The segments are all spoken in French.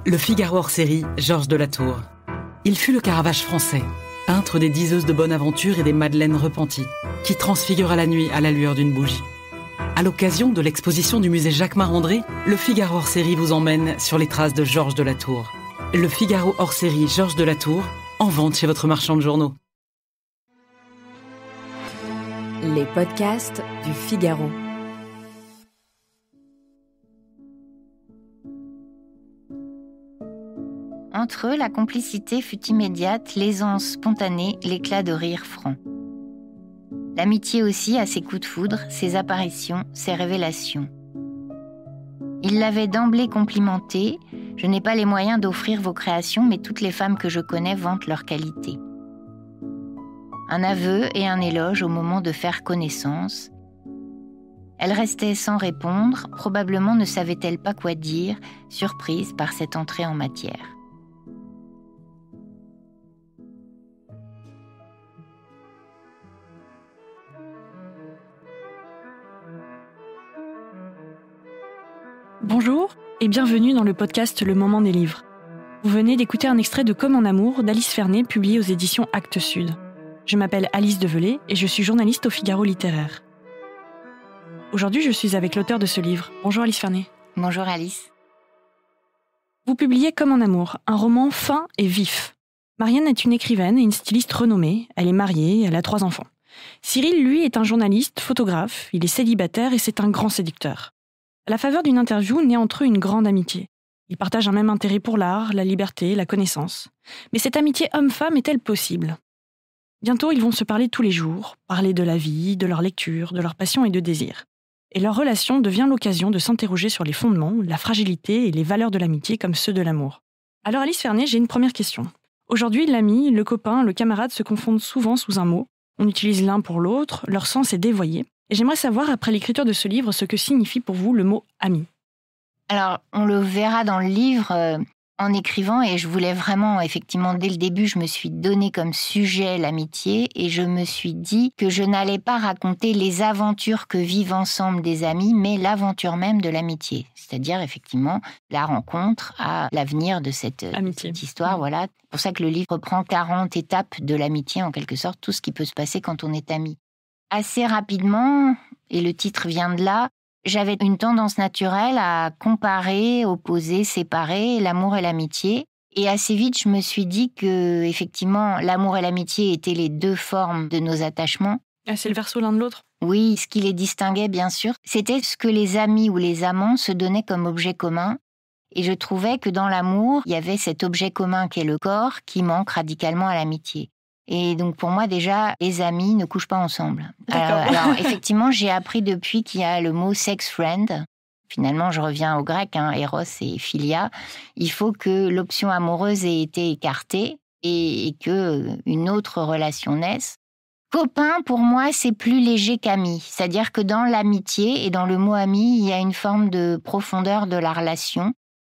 Le Figaro hors série, Georges de la Tour. Il fut le Caravage français, peintre des diseuses de bonne aventure et des madeleines repenties, qui transfigura la nuit à la lueur d'une bougie. À l'occasion de l'exposition du musée Jacques-Marandré, le Figaro hors série vous emmène sur les traces de Georges de la Tour. Le Figaro hors série, Georges de la Tour, en vente chez votre marchand de journaux. Les podcasts du Figaro. Entre eux, la complicité fut immédiate, l'aisance spontanée, l'éclat de rire franc. L'amitié aussi a ses coups de foudre, ses apparitions, ses révélations. Il l'avait d'emblée complimenté. « Je n'ai pas les moyens d'offrir vos créations, mais toutes les femmes que je connais vantent leurs qualités. » Un aveu et un éloge au moment de faire connaissance. Elle restait sans répondre, probablement ne savait-elle pas quoi dire, surprise par cette entrée en matière. Bonjour et bienvenue dans le podcast Le Moment des livres. Vous venez d'écouter un extrait de Comme en amour d'Alice Fernet, publié aux éditions Actes Sud. Je m'appelle Alice Develay et je suis journaliste au Figaro littéraire. Aujourd'hui, je suis avec l'auteur de ce livre. Bonjour Alice Fernet. Bonjour Alice. Vous publiez Comme en amour, un roman fin et vif. Marianne est une écrivaine et une styliste renommée. Elle est mariée, elle a 3 enfants. Cyril, lui, est un journaliste, photographe, il est célibataire et c'est un grand séducteur. À la faveur d'une interview, naît entre eux une grande amitié. Ils partagent un même intérêt pour l'art, la liberté, la connaissance. Mais cette amitié homme-femme est-elle possible ? Bientôt, ils vont se parler tous les jours, parler de la vie, de leur lecture, de leurs passions et de désirs. Et leur relation devient l'occasion de s'interroger sur les fondements, la fragilité et les valeurs de l'amitié comme ceux de l'amour. Alors Alice Fernet, j'ai une première question. Aujourd'hui, l'ami, le copain, le camarade se confondent souvent sous un mot. On utilise l'un pour l'autre, leur sens est dévoyé. Et j'aimerais savoir, après l'écriture de ce livre, ce que signifie pour vous le mot « ami ». Alors, on le verra dans le livre en écrivant, et je voulais vraiment, effectivement, dès le début, je me suis donné comme sujet l'amitié, et je me suis dit que je n'allais pas raconter les aventures que vivent ensemble des amis, mais l'aventure même de l'amitié. C'est-à-dire, effectivement, la rencontre à l'avenir de cette histoire. Voilà. C'est pour ça que le livre reprend 40 étapes de l'amitié, en quelque sorte, tout ce qui peut se passer quand on est amis. Assez rapidement, et le titre vient de là, j'avais une tendance naturelle à comparer, opposer, séparer l'amour et l'amitié. Et assez vite, je me suis dit que, effectivement, l'amour et l'amitié étaient les 2 formes de nos attachements. Ah, c'est le verso l'un de l'autre ? Oui, ce qui les distinguait, bien sûr, c'était ce que les amis ou les amants se donnaient comme objet commun. Et je trouvais que dans l'amour, il y avait cet objet commun qui est le corps, qui manque radicalement à l'amitié. Et donc, pour moi, déjà, les amis ne couchent pas ensemble. Alors, effectivement, j'ai appris depuis qu'il y a le mot « sex friend ». Finalement, je reviens au grec, Eros et Philia. Il faut que l'option amoureuse ait été écartée et qu'une autre relation naisse. Copain, pour moi, c'est plus léger qu'ami. C'est-à-dire que dans l'amitié et dans le mot « ami », il y a une forme de profondeur de la relation.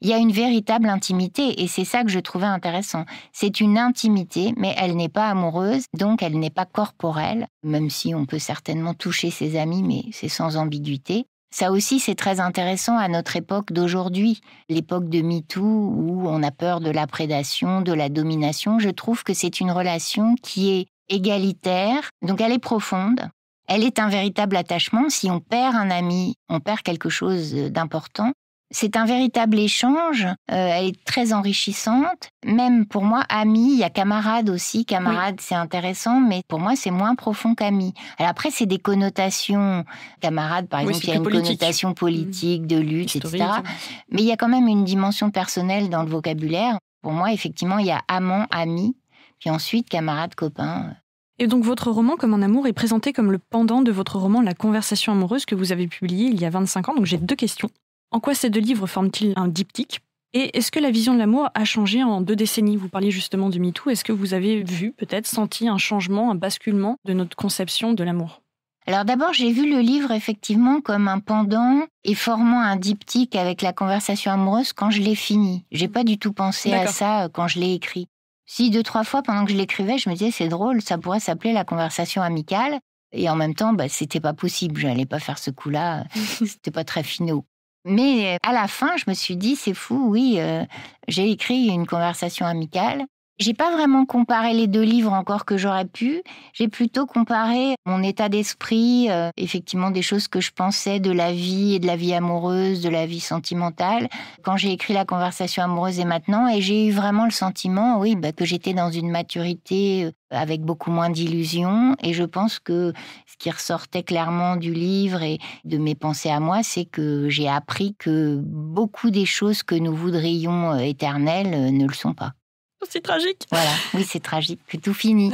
Il y a une véritable intimité et c'est ça que je trouvais intéressant. C'est une intimité, mais elle n'est pas amoureuse, donc elle n'est pas corporelle, même si on peut certainement toucher ses amis, mais c'est sans ambiguïté. Ça aussi, c'est très intéressant à notre époque d'aujourd'hui, l'époque de MeToo, où on a peur de la prédation, de la domination. Je trouve que c'est une relation qui est égalitaire, donc elle est profonde. Elle est un véritable attachement. Si on perd un ami, on perd quelque chose d'important. C'est un véritable échange, elle est très enrichissante. Même pour moi, ami, il y a camarade aussi. Camarade, oui. C'est intéressant, mais pour moi, c'est moins profond qu'ami. Alors après, c'est des connotations. Camarade, par exemple, il y a une connotation politique, de lutte, historique, etc. Mais il y a quand même une dimension personnelle dans le vocabulaire. Pour moi, effectivement, il y a amant, ami, puis ensuite camarade, copain. Et donc votre roman, Comme en amour, est présenté comme le pendant de votre roman La conversation amoureuse que vous avez publié il y a 25 ans. Donc j'ai 2 questions. En quoi ces 2 livres forment-ils un diptyque ? Et est-ce que la vision de l'amour a changé en 2 décennies ? Vous parliez justement du MeToo. Est-ce que vous avez vu, peut-être, senti un changement, un basculement de notre conception de l'amour ? Alors d'abord, j'ai vu le livre effectivement comme un pendant et formant un diptyque avec La conversation amoureuse quand je l'ai fini. J'ai pas du tout pensé à ça quand je l'ai écrit. Si 2-3 fois pendant que je l'écrivais, je me disais c'est drôle, ça pourrait s'appeler La conversation amicale. Et en même temps, c'était pas possible. Je n'allais pas faire ce coup-là. C'était pas très finaux. Mais à la fin, je me suis dit, c'est fou, oui, j'ai écrit une conversation amicale. J'ai pas vraiment comparé les deux livres encore que j'aurais pu. J'ai plutôt comparé mon état d'esprit, effectivement des choses que je pensais de la vie et de la vie amoureuse, de la vie sentimentale, quand j'ai écrit la conversation amoureuse et maintenant. Et j'ai eu vraiment le sentiment, oui, que j'étais dans une maturité avec beaucoup moins d'illusions. Et je pense que ce qui ressortait clairement du livre et de mes pensées à moi, c'est que j'ai appris que beaucoup des choses que nous voudrions éternelles ne le sont pas. C'est tragique. Voilà, oui, c'est tragique, que tout finit.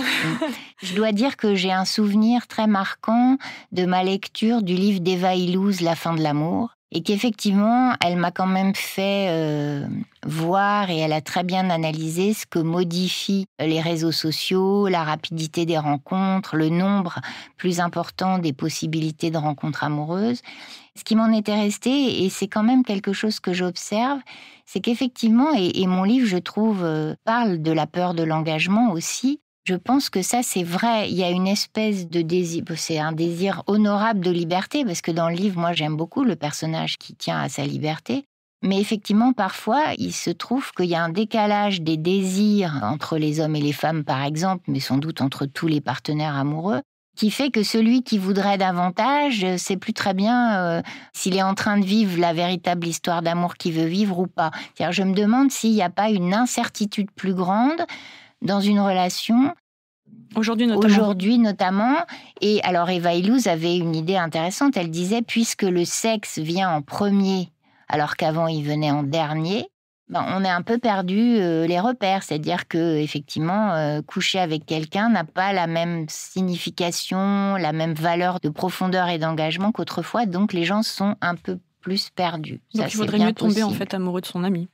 Je dois dire que j'ai un souvenir très marquant de ma lecture du livre d'Eva Illouz, La fin de l'amour, et qu'effectivement, elle m'a quand même fait voir, et elle a très bien analysé ce que modifient les réseaux sociaux, la rapidité des rencontres, le nombre plus important des possibilités de rencontres amoureuses. Ce qui m'en était resté, et c'est quand même quelque chose que j'observe, c'est qu'effectivement, et mon livre, je trouve, parle de la peur de l'engagement aussi. Je pense que ça, c'est vrai. Il y a une espèce de désir, c'est un désir honorable de liberté, parce que dans le livre, moi, j'aime beaucoup le personnage qui tient à sa liberté. Mais effectivement, parfois, il se trouve qu'il y a un décalage des désirs entre les hommes et les femmes, par exemple, mais sans doute entre tous les partenaires amoureux, qui fait que celui qui voudrait davantage ne sait plus très bien s'il est en train de vivre la véritable histoire d'amour qu'il veut vivre ou pas. C'est-à-dire, je me demande s'il n'y a pas une incertitude plus grande dans une relation. Aujourd'hui notamment. Et alors, Eva Illouz avait une idée intéressante. Elle disait, puisque le sexe vient en premier, alors qu'avant il venait en dernier, on a un peu perdu les repères. C'est-à-dire que effectivement, coucher avec quelqu'un n'a pas la même signification, la même valeur de profondeur et d'engagement qu'autrefois. Donc, les gens sont un peu plus perdus. Donc, il vaudrait mieux tomber en fait amoureux de son ami.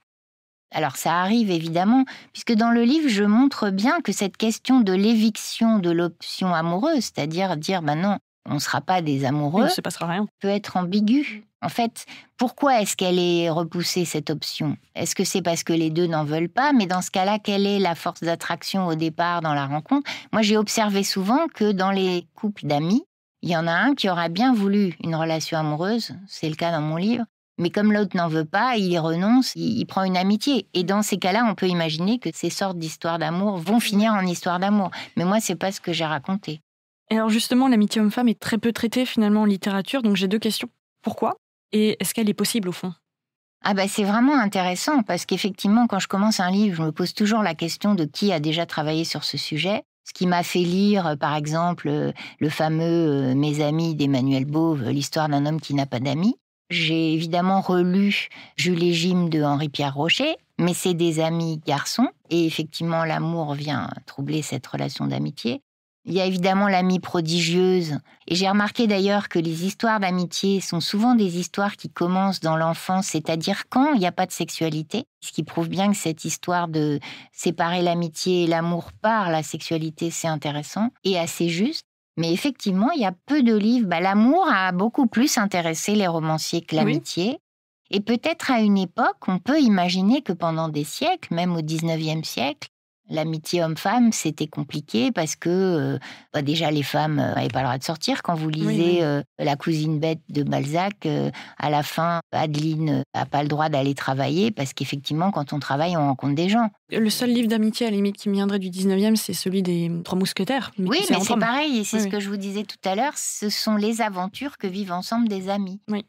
Alors, ça arrive évidemment, puisque dans le livre, je montre bien que cette question de l'éviction de l'option amoureuse, c'est-à-dire dire, non, on ne sera pas des amoureux, il ne se passera rien, peut être ambiguë. En fait, pourquoi est-ce qu'elle est repoussée, cette option ? Est-ce que c'est parce que les deux n'en veulent pas ? Mais dans ce cas-là, quelle est la force d'attraction au départ dans la rencontre ? Moi, j'ai observé souvent que dans les couples d'amis, il y en a un qui aurait bien voulu une relation amoureuse, c'est le cas dans mon livre, mais comme l'autre n'en veut pas, il y renonce, il prend une amitié. Et dans ces cas-là, on peut imaginer que ces sortes d'histoires d'amour vont finir en histoire d'amour. Mais moi, c'est pas ce que j'ai raconté. Et alors justement, l'amitié homme-femme est très peu traitée finalement en littérature, donc j'ai 2 questions. Pourquoi ? Et est-ce qu'elle est possible au fond ? C'est vraiment intéressant, parce qu'effectivement, quand je commence un livre, je me pose toujours la question de qui a déjà travaillé sur ce sujet. Ce qui m'a fait lire, par exemple, le fameux « Mes amis » d'Emmanuel Bove, l'histoire d'un homme qui n'a pas d'amis. J'ai évidemment relu Jules et Jim de Henri-Pierre Rocher, mais c'est des amis garçons, et effectivement l'amour vient troubler cette relation d'amitié. Il y a évidemment l'amie prodigieuse, et j'ai remarqué d'ailleurs que les histoires d'amitié sont souvent des histoires qui commencent dans l'enfance, c'est-à-dire quand il n'y a pas de sexualité, ce qui prouve bien que cette histoire de séparer l'amitié et l'amour par la sexualité, c'est intéressant et assez juste. Mais effectivement, il y a peu de livres. L'amour a beaucoup plus intéressé les romanciers que l'amitié. Oui. Et peut-être à une époque, on peut imaginer que pendant des siècles, même au 19e siècle, l'amitié homme-femme, c'était compliqué parce que déjà les femmes n'avaient pas le droit de sortir. Quand vous lisez La cousine bête de Balzac, à la fin, Adeline n'a pas le droit d'aller travailler parce qu'effectivement, quand on travaille, on rencontre des gens. Le seul livre d'amitié, à la limite, qui me viendrait du 19e, c'est celui des 3 mousquetaires. Oui, mais c'est pareil, et c'est ce que je vous disais tout à l'heure, ce sont les aventures que vivent ensemble des amis. Oui.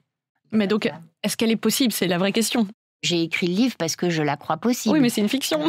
Mais donc, est-ce qu'elle est possible ? C'est la vraie question. J'ai écrit le livre parce que je la crois possible. Oui, mais c'est une fiction.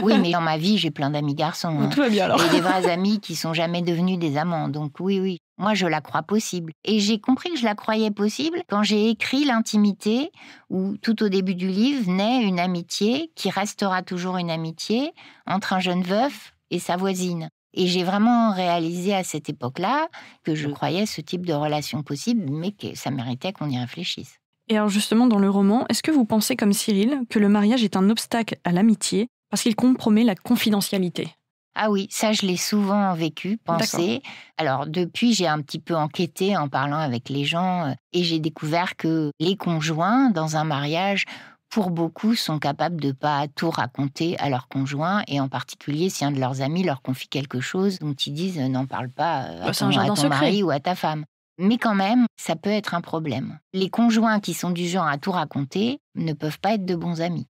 Oui, mais dans ma vie, j'ai plein d'amis garçons. Tout va bien alors. Et des vrais amis qui sont jamais devenus des amants. Donc oui, moi je la crois possible. Et j'ai compris que je la croyais possible quand j'ai écrit L'intimité, où tout au début du livre naît une amitié qui restera toujours une amitié entre un jeune veuf et sa voisine. Et j'ai vraiment réalisé à cette époque-là que je croyais ce type de relation possible, mais que ça méritait qu'on y réfléchisse. Et alors justement, dans le roman, est-ce que vous pensez comme Cyril que le mariage est un obstacle à l'amitié parce qu'il compromet la confidentialité ? Ah oui, ça je l'ai souvent vécu, pensé. Alors depuis, j'ai un petit peu enquêté en parlant avec les gens et j'ai découvert que les conjoints dans un mariage, pour beaucoup, sont capables de ne pas tout raconter à leur conjoint, et en particulier si un de leurs amis leur confie quelque chose dont ils disent « n'en parle pas à ton mari ou à ta femme ». Mais quand même, ça peut être un problème. Les conjoints qui sont du genre à tout raconter ne peuvent pas être de bons amis.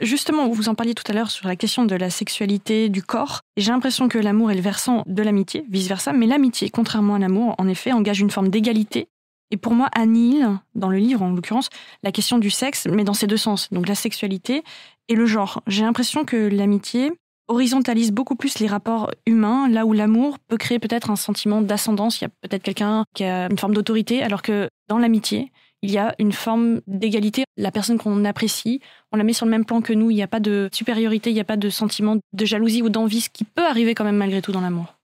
Justement, vous en parliez tout à l'heure sur la question de la sexualité, du corps. Et j'ai l'impression que l'amour est le versant de l'amitié, vice-versa. Mais l'amitié, contrairement à l'amour, en effet, engage une forme d'égalité. Et pour moi, annihile, dans le livre en l'occurrence, la question du sexe, mais dans ses deux sens. Donc la sexualité et le genre. J'ai l'impression que l'amitié horizontalise beaucoup plus les rapports humains, là où l'amour peut créer peut-être un sentiment d'ascendance. Il y a peut-être quelqu'un qui a une forme d'autorité, alors que dans l'amitié, il y a une forme d'égalité. La personne qu'on apprécie, on la met sur le même plan que nous. Il n'y a pas de supériorité, il n'y a pas de sentiment de jalousie ou d'envie, ce qui peut arriver quand même malgré tout dans l'amour.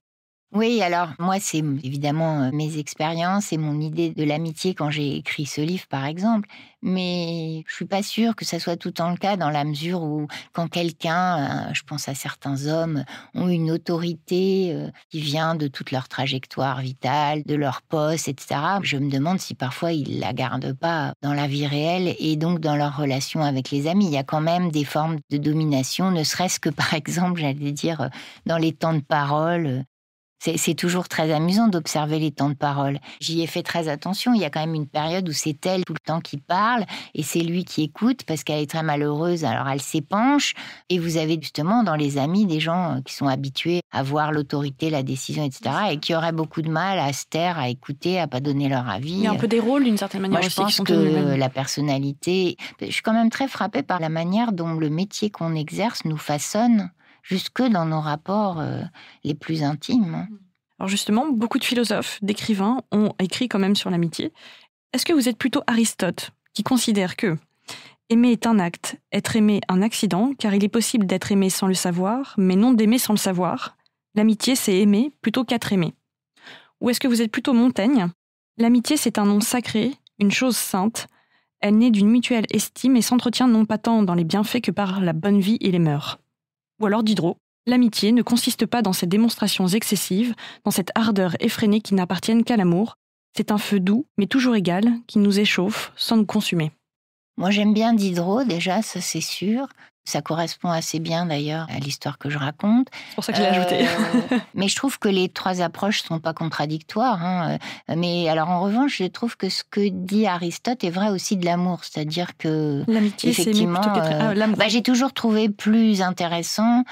Oui, alors moi, c'est évidemment mes expériences et mon idée de l'amitié quand j'ai écrit ce livre, par exemple. Mais je suis pas sûre que ça soit tout le temps le cas dans la mesure où quand quelqu'un, je pense à certains hommes, ont une autorité qui vient de toute leur trajectoire vitale, de leur poste, etc. Je me demande si parfois ils la gardent pas dans la vie réelle et donc dans leur relation avec les amis. Il y a quand même des formes de domination, ne serait-ce que par exemple, j'allais dire, dans les temps de parole. C'est toujours très amusant d'observer les temps de parole. J'y ai fait très attention. Il y a quand même une période où c'est elle tout le temps qui parle et c'est lui qui écoute parce qu'elle est très malheureuse. Alors elle s'épanche et vous avez justement dans les amis des gens qui sont habitués à voir l'autorité, la décision, etc. et qui auraient beaucoup de mal à se taire, à écouter, à pas donner leur avis. Il y a un peu des rôles d'une certaine manière. Moi, je pense que la personnalité... Je suis quand même très frappée par la manière dont le métier qu'on exerce nous façonne jusque dans nos rapports les plus intimes. Alors justement, beaucoup de philosophes, d'écrivains ont écrit quand même sur l'amitié. Est-ce que vous êtes plutôt Aristote, qui considère que aimer est un acte, être aimé un accident, car il est possible d'être aimé sans le savoir, mais non d'aimer sans le savoir. L'amitié, c'est aimer plutôt qu'être aimé. Ou est-ce que vous êtes plutôt Montaigne? L'amitié, c'est un nom sacré, une chose sainte. Elle naît d'une mutuelle estime et s'entretient non pas tant dans les bienfaits que par la bonne vie et les mœurs. Ou alors Diderot. L'amitié ne consiste pas dans ces démonstrations excessives, dans cette ardeur effrénée qui n'appartiennent qu'à l'amour. C'est un feu doux, mais toujours égal, qui nous échauffe sans nous consumer. Moi, j'aime bien Diderot, déjà, ça c'est sûr. Ça correspond assez bien, d'ailleurs, à l'histoire que je raconte. C'est pour ça que je l'ai ajouté. Mais je trouve que les trois approches ne sont pas contradictoires. Mais alors, en revanche, je trouve que ce que dit Aristote est vrai aussi de l'amour. C'est-à-dire que, l'amitié, effectivement, c'est aimer plutôt l'amour. J'ai toujours trouvé plus intéressant,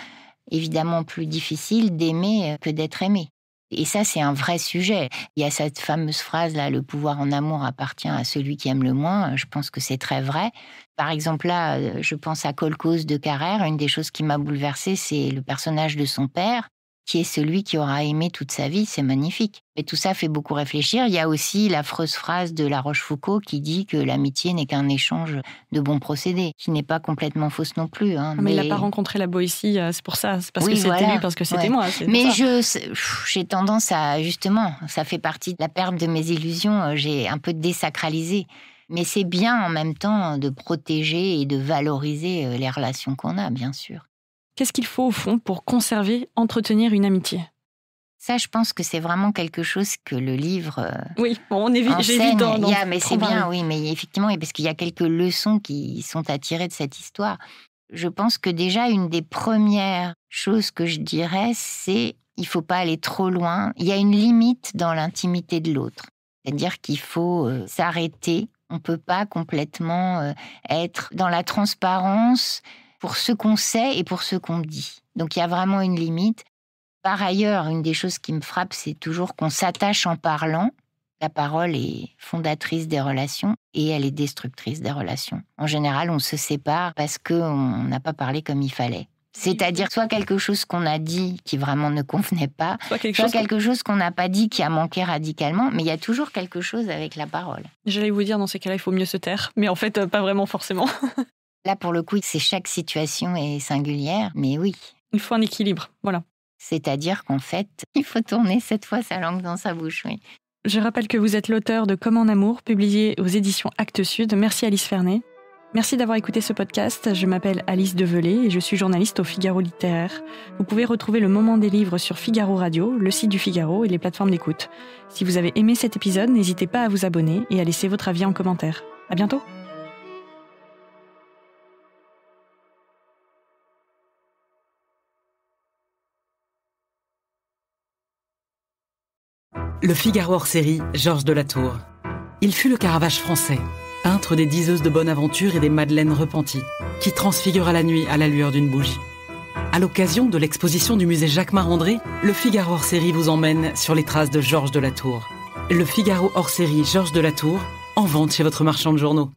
évidemment plus difficile d'aimer que d'être aimé. Et ça, c'est un vrai sujet. Il y a cette fameuse phrase-là, le pouvoir en amour appartient à celui qui aime le moins. Je pense que c'est très vrai. Par exemple, là, je pense à Kolkhoz de Carrère. Une des choses qui m'a bouleversée, c'est le personnage de son père, qui est celui qui aura aimé toute sa vie. C'est magnifique. Et tout ça fait beaucoup réfléchir. Il y a aussi l'affreuse phrase de La Rochefoucauld qui dit que l'amitié n'est qu'un échange de bons procédés, qui n'est pas complètement fausse non plus. Mais il n'a pas rencontré la Boétie, c'est pour ça. C'est parce que c'était lui, parce que c'était moi. Mais j'ai tendance à, justement, ça fait partie de la perte de mes illusions, j'ai un peu désacralisé. Mais c'est bien en même temps de protéger et de valoriser les relations qu'on a, bien sûr. Qu'est-ce qu'il faut au fond pour conserver, entretenir une amitié? Ça, je pense que c'est vraiment quelque chose que le livre oui, on évite, j'évite d'en mais c'est bien, oui, mais effectivement, parce qu'il y a quelques leçons qui sont à tirer de cette histoire. Je pense que déjà, une des premières choses que je dirais, c'est il faut pas aller trop loin. Il y a une limite dans l'intimité de l'autre. C'est-à-dire qu'il faut s'arrêter. On peut pas complètement être dans la transparence pour ce qu'on sait et pour ce qu'on dit. Donc, il y a vraiment une limite. Par ailleurs, une des choses qui me frappe, c'est toujours qu'on s'attache en parlant. La parole est fondatrice des relations et elle est destructrice des relations. En général, on se sépare parce qu'on n'a pas parlé comme il fallait. C'est-à-dire soit quelque chose qu'on a dit qui vraiment ne convenait pas, soit quelque chose qu'on n'a pas dit qui a manqué radicalement, mais il y a toujours quelque chose avec la parole. J'allais vous dire, dans ces cas-là, il faut mieux se taire, mais en fait, pas vraiment forcément. Là, pour le coup, c'est chaque situation est singulière, mais oui. Il faut un équilibre, voilà. C'est-à-dire qu'en fait, il faut tourner cette fois sa langue dans sa bouche, oui. Je rappelle que vous êtes l'auteur de Comme en amour, publié aux éditions Actes Sud. Merci Alice Fernet. Merci d'avoir écouté ce podcast. Je m'appelle Alice Develay et je suis journaliste au Figaro Littéraire. Vous pouvez retrouver le moment des livres sur Figaro Radio, le site du Figaro et les plateformes d'écoute. Si vous avez aimé cet épisode, n'hésitez pas à vous abonner et à laisser votre avis en commentaire. À bientôt. Le Figaro hors série, Georges de la Tour. Il fut le Caravage français, peintre des diseuses de bonne aventure et des madeleines repenties, qui transfigura la nuit à la lueur d'une bougie. À l'occasion de l'exposition du musée Jacquemart-André, Le Figaro hors série vous emmène sur les traces de Georges de la Tour. Le Figaro hors série, Georges de la Tour, en vente chez votre marchand de journaux.